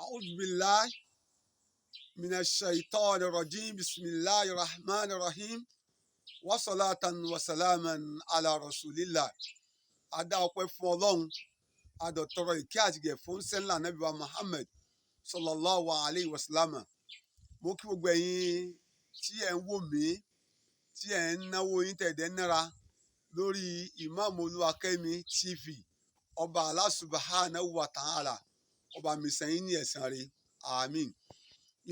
أعوذ بالله من الشيطان الرجيم بسم الله الرحمن الرحيم وصلاة وسلاما على رسول الله. Adá ọpẹ́ fún Ọlọ́run, adọ̀tọ̀rọ̀ ìkẹ́ àtìgẹ̀ fún sẹ́ńlá Ànábì wa Muhammad sallallahu alayhi wa sallam. Mo kí gbogbo ẹ̀yin tí ẹ̀ ń wò mí, tí ẹ̀ ń náwó yín tẹ̀dẹ̀ nára lórí Imam Oluwakemi TV. Ọba Allah subhanahu wa ta'ala, ọba mi san yín ní ẹ̀san rẹ̀, àmín.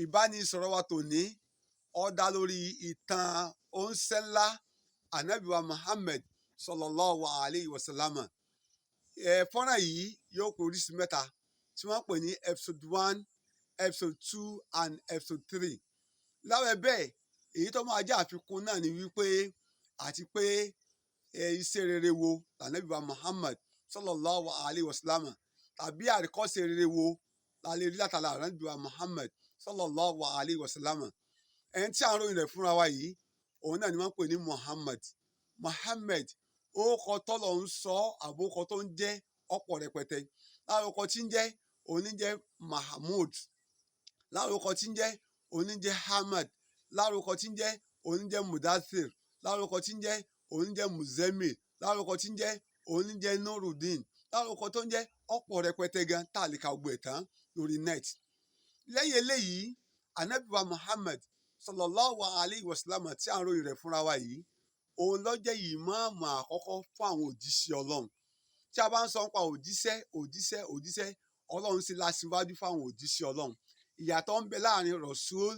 Ìbánisọ̀rọ̀ wa tòní ó dá lórí ìtàn oníṣẹ́ńlá Ànábì wa Muhammad sallallahu alayhi wa sallam. Fọ́nrán yìí yóò pé oríṣi mẹ́ta tí wọ́n pè ní episode 1, episode 2 and episode 3. Lábẹ́ bẹ́ẹ̀, èyí tó máa jẹ́ àfikún náà ni wípé àti pé iṣẹ́ rere wo Ànábì wa Muhammad sallallahu alayhi wa sallam tàbí àríkọ́ṣe rere wo la lè rí látara Ànábì wa Muhammad sallallahu alayhi wa sallam. Ẹni tí à ń ròyìn rẹ̀ fúnra wa yìí, òun náà ni wọ́n pè ní Muhammad. Orúkọ tọ́lọ̀ ń sọ àbókọ tó ń jẹ́ ọ̀pọ̀ rẹpẹtẹ. Lárúkọ tí ń jẹ́ òun ní jẹ́ Mahmud, lárúkọ tí ń jẹ́ òun ní jẹ́ Ahmad, lárúkọ tí ń jẹ́ òun ní jẹ́ Mudathir, lárúkọ tí ń jẹ́ òun ní jẹ́ Muzemil, lárúkọ tí ń jẹ́ òun ní jẹ́ Nurudeen, lárúkọ tó ń jẹ́ ọ̀pọ̀ rẹpẹtẹ gan tá a lè ka gbogbo ẹ̀ tán lórí net. Lẹ́yìn eléyìí, Ànábì wa Muhammad sallallahu alayhi wa sallam tí à ń ròyìn rẹ̀ fúnra wa yìí, òun ló jẹ́ ìmáàmù àkọ́kọ́ fún àwọn òjíṣẹ́ Ọlọ́run. Tí a bá ń sọ nípa òjíṣẹ́, Ọlọ́run sì láṣíwájú fún àwọn òjíṣẹ́ Ọlọ́run. Ìyàtọ̀ ń bẹ láàrin Rasul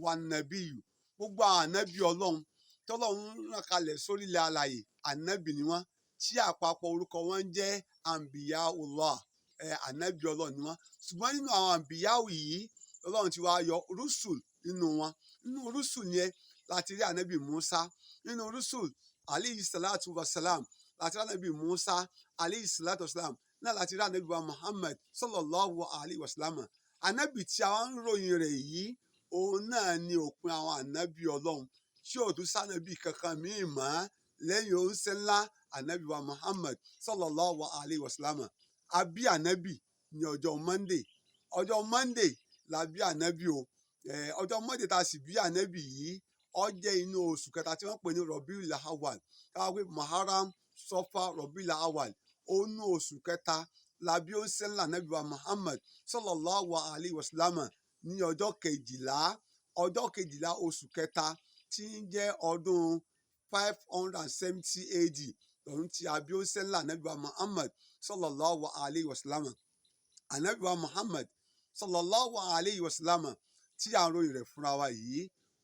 wa Nabiyu. Gbogbo àwọn ànábì Ọlọ́run tọ́lọ́run rán kalẹ̀ sórílẹ̀ alààyè, ànábì ni wọ́n, tí àpapọ̀ orúkọ wọn jẹ́ Anbiyaullah, ànábì Ọlọ́run ni wọ́n. Ṣùgbọ́n nínú àwọn Anbiyau yìí, Ọlọ́run ti wá yọ Rusul nínú wọn. Nínú Rusul yẹn láti rí ànábì Musa. Nínú Rusul alayhi salatu wa salam láti rí ànábì Musa alayhi salatu wa salam. Náà láti rí ànábì wa Muhammad sallallahu alayhi wa sallam. Ànábì tí a ń ròyìn rẹ̀ yìí, òun náà ni òpin àwọn ànábì Ọlọ́run, tí ò tún sànábì kankan míì mọ́ lẹ́yìn oníṣẹ́ ńlá ànábì wa Muhammad sallallahu alayhi wa sallam. A bí ànábì ní ọjọ́ Monday la bí ànábì o. Ọjọ́ Monday tá a sì bí ànábì yìí, ó jẹ́ inú oṣù kẹta tí wọ́n pè ní Rabiul Awwal. Káwá pé Muharram, Safar, Rabiul Awwal. Inú oṣù kẹta la bí oníṣẹ́ ńlá ànábì wa Muhammad sallallahu alayhi wa sallam ní ọjọ́ kejìlá oṣù kẹta tí ń jẹ́ ọdún 570 AD lọ́dún tí a bí oníṣẹ́ ńlá ànábì wa Muhammad sallallahu alayhi wa sallam. Ànábì wa Muhammad sallallahu alayhi wa sallam tí à ń ròyìn rẹ̀ fúnra wa yìí,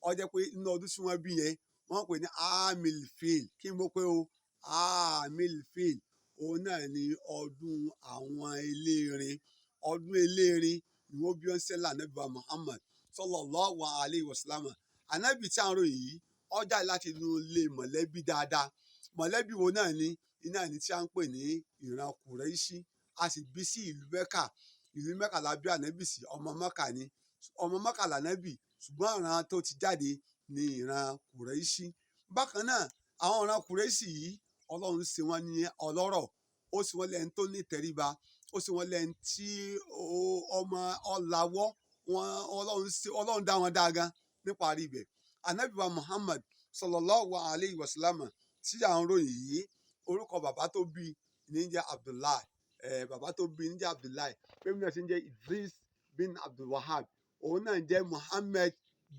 ó jẹ́ pé inú ọdún tí wọ́n bí yẹn wọ́n pè ní Amil Fil. Kí n mọ̀ pé o, Amil Fil, òun náà ni ọdún àwọn elérin. Ọdún elérin ni wọ́n bí oníṣẹ́ ńlá ànábì wa Muhammad sallallahu alayhi wa sallam. Ànábì tí à ń ròyìn yìí, ó jáde láti inú ilé mọ̀lẹ́bí dáadáa. Mọ̀lẹ́bí wo náà ni? Iná ni tí a ń pè ní ìran Kùrẹ́ṣí. A sì bí sí ìlú Mẹ́kà. Ìlú Mẹ́kà la bí ànábì sí, ọmọ Mẹ́kà ni. Ọmọ Mẹ́kà lànábì, ṣùgbọ́n ìran tó ti jáde ní ìran Kùrẹ́ṣí. Bákan náà, àwọn ìran Kùrẹ́ṣí yìí, Ọlọ́run ṣe wọ́n ní ọlọ́rọ̀, ó ṣe wọ́n lẹ́ni tó ní ìtẹríba, ó ṣe wọ́n lẹ́ni tí ọmọ ọ̀làwọ́, Ọlọ́run dá wọn dáa gan níparí ibẹ̀. Ànábì wa Muhammad sallallahu alayhi wa sallam tí à ń ròyìn yìí, orúkọ bàbá tó bí ní jẹ́ Abdullahi. Bàbá tó bí ní jẹ́ Abdullahi. Pé mi náà ṣe ń jẹ́ Idrees bin Abdul Wahab. Òun náà jẹ́ Muhammad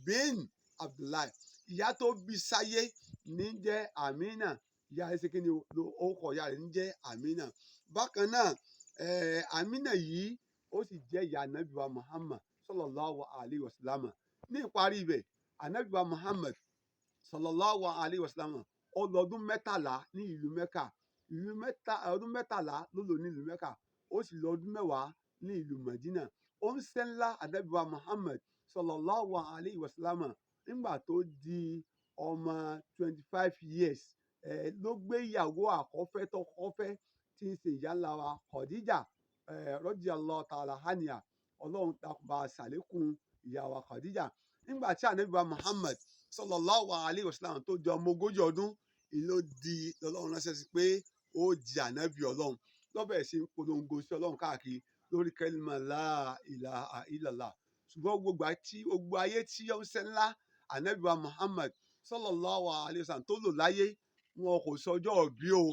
bin Abdullahi. Ìyá tó bí sáyé ní jẹ́ Amina. Ìyá rẹ̀ ṣe kí ni orúkọ ìyá rẹ̀ ní jẹ́ Amina. Bákan náà, Amina yìí ó sì jẹ́ ìyá ànábì wa Muhammad sallallahu alayhi wa sallam. Ní ìparí ibẹ̀, ànábì wa Muhammad sallallahu alayhi wa sallam ó lò ọdún 13 ní ìlú Mẹ́kà. Ọdún 13 ló lò ní ìlú Mẹ́kà. Ó sì lò ọdún 10 ní ìlú Madina. Oníṣẹ́ ńlá ànábì wa Muhammad sallallahu alayhi wa sallam nígbà tó di ọmọ 25 years ló gbé ìyàwó àkọ́fẹ́ tó kọ́fẹ́ tí ń ṣe ìyá ńlá wa Khadija radiyallahu ta'ala anha. Ọlọ́run bá ṣàlékún ìyá wa Khadija. Nígbà tí ànábì wa Muhammad sallallahu alayhi wa sallam tó di ọmọ 40 ọdún, ìlò di Ọlọ́run ránṣẹ́ sí pé ó di ànábì Ọlọ́run. Ló bẹ̀rẹ̀ sí polongo sí Ọlọ́run káàkiri, lórí kẹlímà la ilaha illallah ṣùgbọ́n gbogbo ayé tí ó ń ṣe ńlá Ànábì wa Muhammad sallallahu alayhi wa sallam tó lò láyé wọn kò sọjọ́ bí o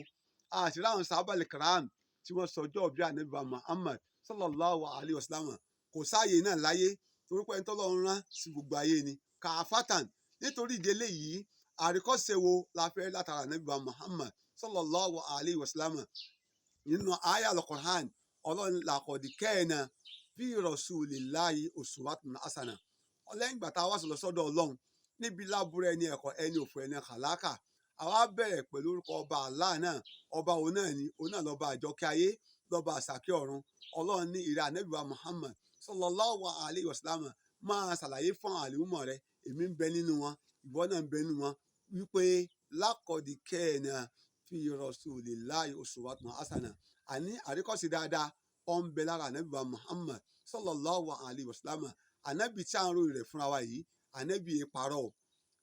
àṣírí àwọn sábàlì kram tí wọ́n sọjọ́ bí Ànábì wa Muhammad sallallahu alayhi wa sallam kò sáàyè náà láyé torí pé ẹni tọ́lọ́run rán sí gbogbo ayé ni kàfátàn nítorí ìdílé yìí àríkọ́ṣe wo la fẹ́ látara Ànábì wa Muhammad sallallahu alayhi wa sallam nínú àyá al-Qur'an ọlọ́run laqad kana fi rasulillahi uswatun hasana lẹ́yìn ìgbà tá a wá sọ lọ sọ́dọ̀ ọlọ́run níbi lábúrò ẹni ẹ̀kọ́ ẹni òfò ẹni kàlákà àwa bẹ̀rẹ̀ pẹ̀lú orúkọ ọba Allah náà ọba òun náà lọ́ba àjọkẹ́ ayé lọ́ba àsàkẹ́ ọ̀run ọlọ́run ní ìrẹ́ Ànábì wa Muhammad sallallahu alayhi wa sallam máa ṣàlàyé fún àlùmọ̀ rẹ èmi ń bẹ nínú wọn ìwọ náà ń bẹ nínú wọn wípé laqad kana fi rasulillahi uswatun hasana àní àríkọ́sí dáadáa ó ń bẹ lára Ànábì wa Muhammad sallallahu alayhi wa sallam Ànábì tí à ń ròyìn rẹ̀ fúnra wa yìí Ànábì parọ́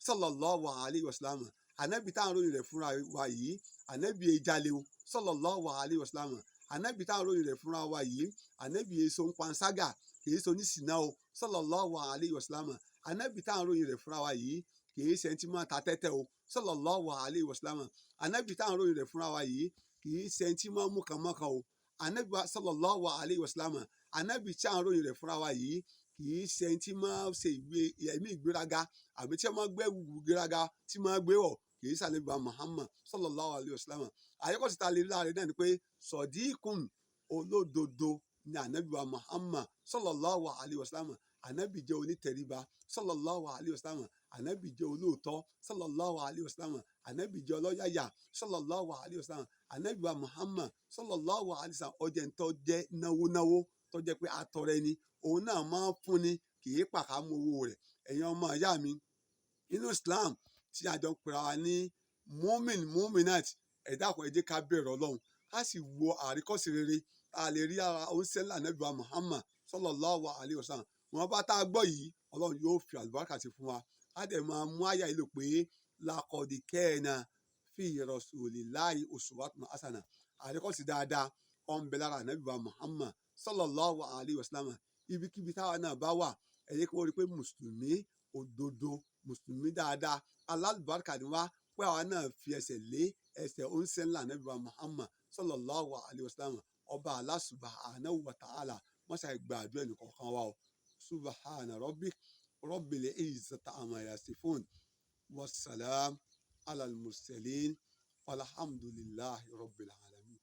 sallallahu alayhi wa sallam Ànábì tí à ń ròyìn rẹ̀ fúnra wa yìí Ànábì jalè sallallahu alayhi wa sallam Ànábì tí à ń ròyìn rẹ̀ fúnra wa yìí Ànábì èso ń panṣágà kì í so ní sìnà o sallallahu alayhi wa sallam Ànábì tí à ń ròyìn rẹ̀ fúnra wa yìí kì í ṣe ẹni tí máa ta tẹ́tẹ́ o sallallahu alayhi wa sallam Ànábì tí à ń ròyìn rẹ̀ fúnra wa yìí kì í ṣe ẹni tí máa mú kan mọ́kan o Ànábì sallallahu alayhi wa sallam Ànábì tí à ń ròyìn rẹ̀ fúnra wa yìí kì í ṣe ẹni tí máa ṣe ẹ̀mí ìgbéraga àbí tí máa gbé ìgbéraga tí máa gbé wọ̀ kì í ṣe Ànábì wa Muhammad sallallahu alayhi wa sallam àyẹ́kọ̀sí ta lè rí láàrin náà ni pé sọ̀díkùn olódodo ni Ànábì wa Muhammad sallallahu alayhi wa sallam Ànábì jẹ́ onítẹríba sallallahu alayhi wa sallam Ànábì jẹ́ olóòótọ́ sallallahu alayhi wa sallam Ànábì jẹ́ ọlọ́yàyà sallallahu alayhi wa sallam Ànábì wa Muhammad sallallahu alayhi wa sallam ọjẹ́ ń tọ́ jẹ́ náwó tó jẹ́ pé atọrẹ ni òun náà máa ń fúnni kì í pàkámú owó rẹ̀ ẹ̀yin ọmọ ìyá mi nínú Islam tí a jọ ń pera wa ní muminat ẹ̀dá kan ẹ jẹ́ ká bẹ̀rẹ̀ Ọlọ́run ká sì wo àríkọ́sí rere tá a lè rí ara oníṣẹ́lá Ànábì wa Muhammad sallallahu alayhi wa sallam wọn bá tá a gbọ́ yìí Ọlọ́run yóò fi àlùbáríkà sí fún wa á dẹ̀ máa mú àyà yìí lò pé laqad kana fi rasulillahi uswatun hasana àríkọ́sí dáadáa ó ń bẹ lára Ànábì wa Muhammad sallallahu alayhi wa sallam ibikíbi táwa náà bá wà ẹ jẹ́ kí wọ́n rí pé mùsùlùmí òdodo mùsùlùmí dáadáa alálùbáríkà ni wá pé àwa náà fi ẹsẹ̀ lé ẹsẹ̀ oníṣẹ́lá Ànábì wa Muhammad sallallahu alayhi wa sallam ọba Allah subhanahu wa ta'ala wọ́n ṣàì gbàdúrà ẹnìkọ̀ọ̀kan wa o subhana rabbik rabbil izzati amma yasifun wassalam alal mursalin walhamdulillahi rabbil alamin.